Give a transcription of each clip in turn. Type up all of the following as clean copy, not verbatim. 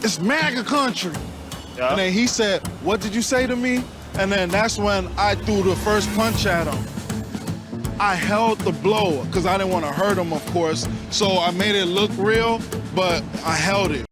it's MAGA country. Yeah. And then he said, what did you say to me? And then that's when I threw the first punch at him. I held the blow because I didn't want to hurt him, of course. So I made it look real, but I held it.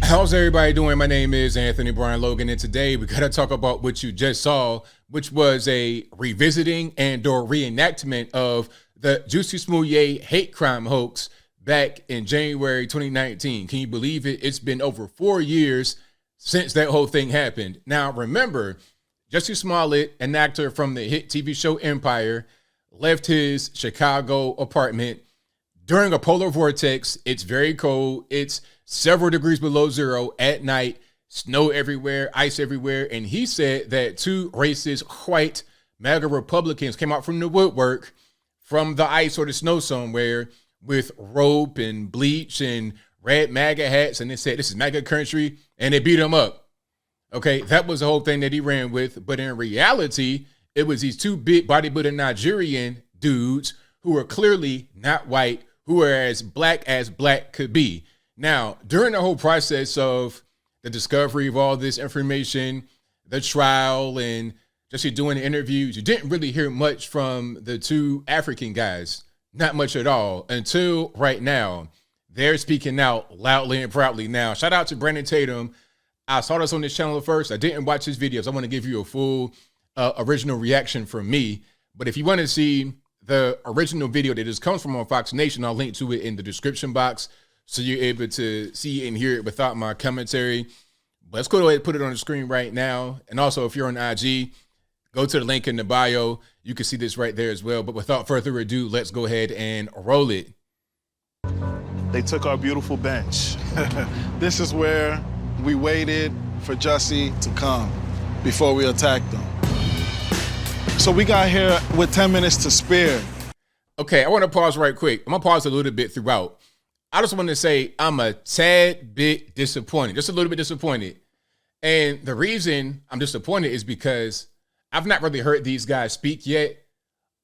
How's everybody doing? My name is Anthony Brian Logan, and today we gotta talk about what you just saw, which was a revisiting and or reenactment of the Jussie Smollett hate crime hoax back in January 2019. Can you believe it? It's been over 4 years since that whole thing happened. Now, remember, Jussie Smollett, an actor from the hit TV show Empire, left his Chicago apartment during a polar vortex. It's very cold. It's several degrees below zero at night, snow everywhere, ice everywhere. And he said that two racist white MAGA Republicans came out from the woodwork from the ice or the snow somewhere with rope and bleach and red MAGA hats. And they said, this is MAGA country. And they beat him up. Okay, that was the whole thing that he ran with. But in reality, it was these two big bodybuilding Nigerian dudes who were clearly not white, who were as black could be. Now, during the whole process of the discovery of all this information, the trial, and just doing the interviews, you didn't really hear much from the two African guys. Not much at all until right now. They're speaking out loudly and proudly now. Shout out to Brandon Tatum. I saw this on this channel first. I didn't watch his videos. I want to give you a full original reaction from me. But if you want to see the original video that just comes from on Fox Nation, I'll link to it in the description box so you're able to see and hear it without my commentary. But let's go ahead and put it on the screen right now. And also, if you're on IG, go to the link in the bio. You can see this right there as well. But without further ado, let's go ahead and roll it. They took our beautiful bench. This is where we waited for Jussie to come before we attacked him. So we got here with 10 minutes to spare. Okay, I want to pause right quick. I'm going to pause a little bit throughout. I just want to say I'm a tad bit disappointed, just a little bit disappointed. And the reason I'm disappointed is because I've not really heard these guys speak yet.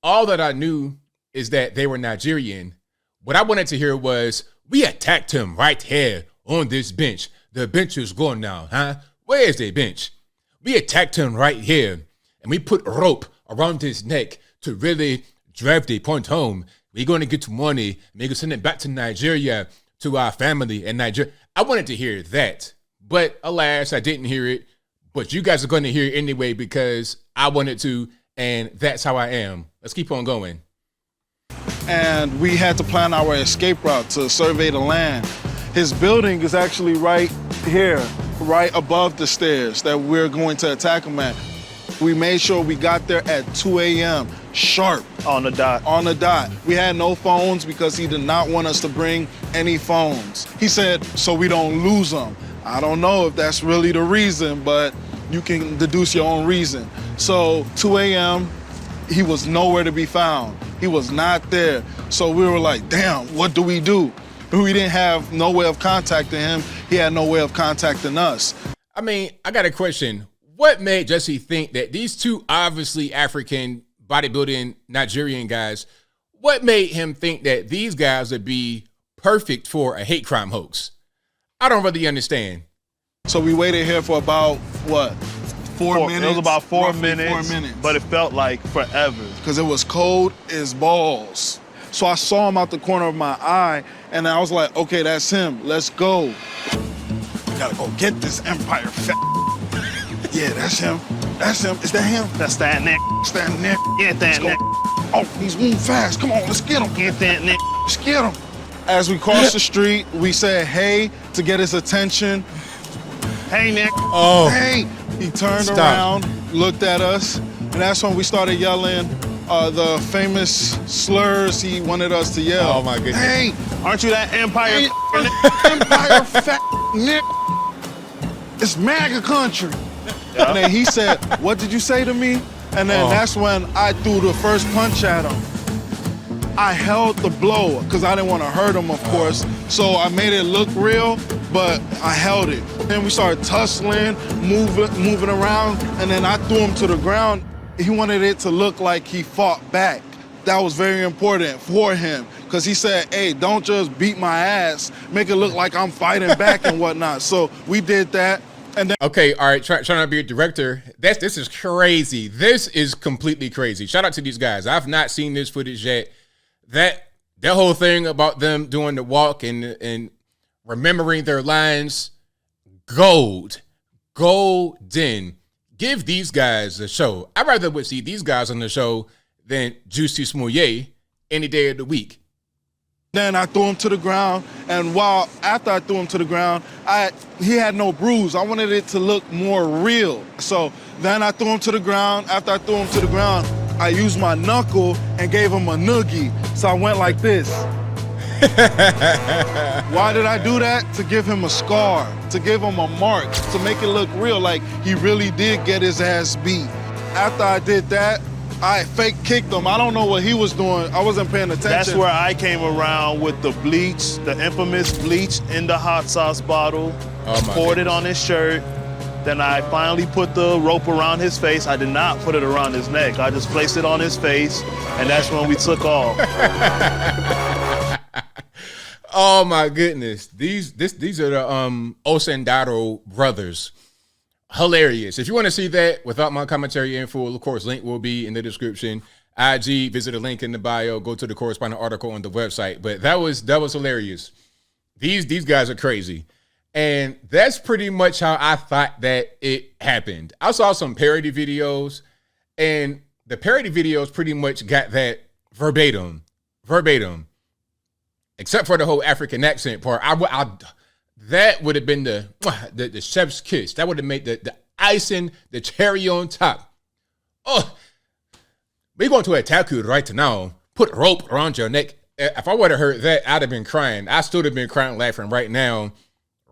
All that I knew is that they were Nigerian. What I wanted to hear was, we attacked him right here on this bench. The bench is gone now, huh? Where is the bench? We attacked him right here, and we put rope around his neck to really drive the point home. We're going to get money, maybe send it back to Nigeria, to our family in Nigeria. I wanted to hear that, but alas, I didn't hear it. But you guys are going to hear it anyway because I wanted to, and that's how I am. Let's keep on going. And we had to plan our escape route to survey the land. His building is actually right here, right above the stairs that we're going to attack him at. We made sure we got there at 2 a.m. sharp. On the dot. On the dot. We had no phones because he did not want us to bring any phones. He said, so we don't lose them. I don't know if that's really the reason, but you can deduce your own reason. So 2 a.m., he was nowhere to be found. He was not there. So we were like, damn, what do? We didn't have no way of contacting him. He had no way of contacting us. I mean, I got a question. What made Jussie think that these two obviously African bodybuilding Nigerian guys, what made him think that these guys would be perfect for a hate crime hoax? I don't really understand. So we waited here for about, what, 4 minutes? It was about 4 minutes, 4 minutes. But it felt like forever. Because it was cold as balls. So I saw him out the corner of my eye, and I was like, okay, that's him. Let's go. We gotta go get this Empire fat. Yeah, that's him. That's him. Is that him? That's that neck. Stand there. Get that neck. Oh, he's moving fast. Come on, let's get him. Get that neck. Let's get him. As we crossed the street, we said hey to get his attention. Hey, Nick. Oh. Hey. He turned Stop. around, looked at us, and that's when we started yelling the famous slurs he wanted us to yell. Oh, my goodness. Hey. Aren't you that Empire? Hey, Empire fat Nick. It's MAGA country. Yeah. And then he said, what did you say to me? And then that's when I threw the first punch at him. I held the blow because I didn't want to hurt him, of course. So I made it look real, but I held it. Then we started tussling, moving around, and then I threw him to the ground. He wanted it to look like he fought back. that was very important for him because he said, hey, don't just beat my ass, make it look like I'm fighting back and whatnot. So we did that. And then okay, all right, trying to be a director. This is crazy. This is completely crazy. Shout out to these guys. I've not seen this footage yet. That whole thing about them doing the walk and remembering their lines, golden. Give these guys a show. I'd rather would see these guys on the show than Jussie Smollett any day of the week. Then I threw him to the ground, and after I threw him to the ground, he had no bruise. I wanted it to look more real. So then I threw him to the ground. After I threw him to the ground, I used my knuckle and gave him a noogie. So I went like this. Why did I do that? To give him a scar, to give him a mark, to make it look real, like he really did get his ass beat. After I did that, I fake kicked him. I don't know what he was doing. I wasn't paying attention. That's where I came around with the bleach, the infamous bleach in the hot sauce bottle, poured it on his shirt. Then I finally put the rope around his face. I did not put it around his neck. I just placed it on his face, and that's when we took off. Oh my goodness. These are the Osendaro brothers. Hilarious. If you want to see that without my commentary in full, of course, link will be in the description. IG, visit the link in the bio, go to the corresponding article on the website. But that was hilarious. These guys are crazy. And that's pretty much how I thought that it happened. I saw some parody videos, and the parody videos pretty much got that verbatim. Except for the whole African accent part. That would have been the chef's kiss. That would have made the icing, the cherry on top. Oh, we're going to attack you right now. Put rope around your neck. If I would have heard that, I'd have been crying. I still have been crying, laughing right now,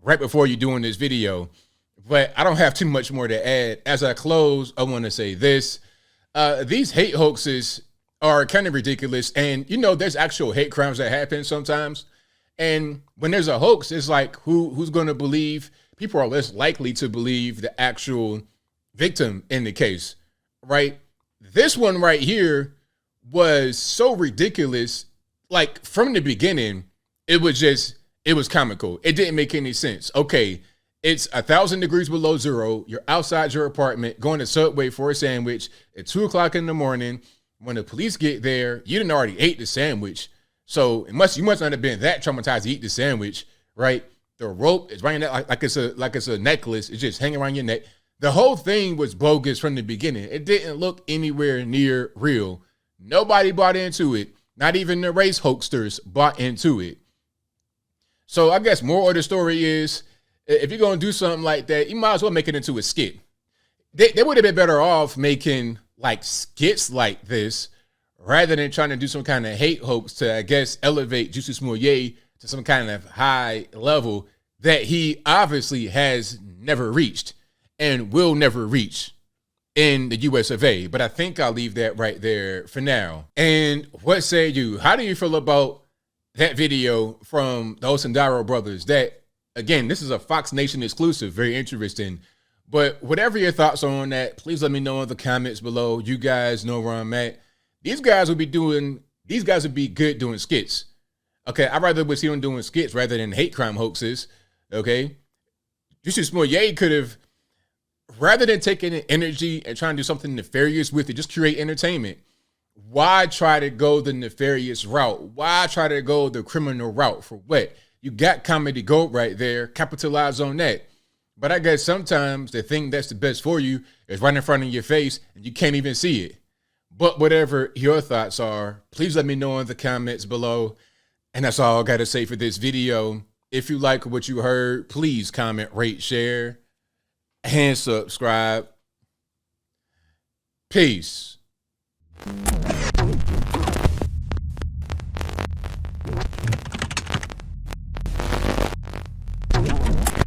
right before you doing this video. But I don't have too much more to add. As I close, I want to say this. These hate hoaxes are kind of ridiculous. And, there's actual hate crimes that happen sometimes. And when there's a hoax, it's like, who's going to believe? People are less likely to believe the actual victim in the case, right? This one right here was so ridiculous. Like, from the beginning, it was comical. It didn't make any sense. Okay, it's 1,000 degrees below zero. You're outside your apartment, going to Subway for a sandwich at 2 o'clock in the morning. When the police get there, you didn't already ate the sandwich. So you must not have been that traumatized to eat the sandwich, right? The rope is running like it's a necklace. It's just hanging around your neck. The whole thing was bogus from the beginning. It didn't look anywhere near real. Nobody bought into it. Not even the race hoaxsters bought into it. So I guess moral of the story is, if you're gonna do something like that, you might as well make it into a skit. They would have been better off making like skits like this, rather than trying to do some kind of hate hoax to, I guess, elevate Jussie Smollett to some kind of high level that he obviously has never reached and will never reach in the US of A. But I think I'll leave that right there for now. And what say you? How do you feel about that video from the Osendaro brothers? That, again, this is a Fox Nation exclusive. Very interesting. But whatever your thoughts are on that, please let me know in the comments below. You guys know where I'm at. These guys would be good doing skits. Okay, I'd rather see them doing skits rather than hate crime hoaxes. Okay, Jussie Smollett could have, rather than taking the energy and trying to do something nefarious with it, just create entertainment. Why try to go the nefarious route? Why try to go the criminal route? For what? You got comedy gold right there. Capitalize on that. But I guess sometimes the thing that's the best for you is right in front of your face and you can't even see it. But whatever your thoughts are, please let me know in the comments below. And that's all I got to say for this video. If you like what you heard, please comment, rate, share, and subscribe. Peace.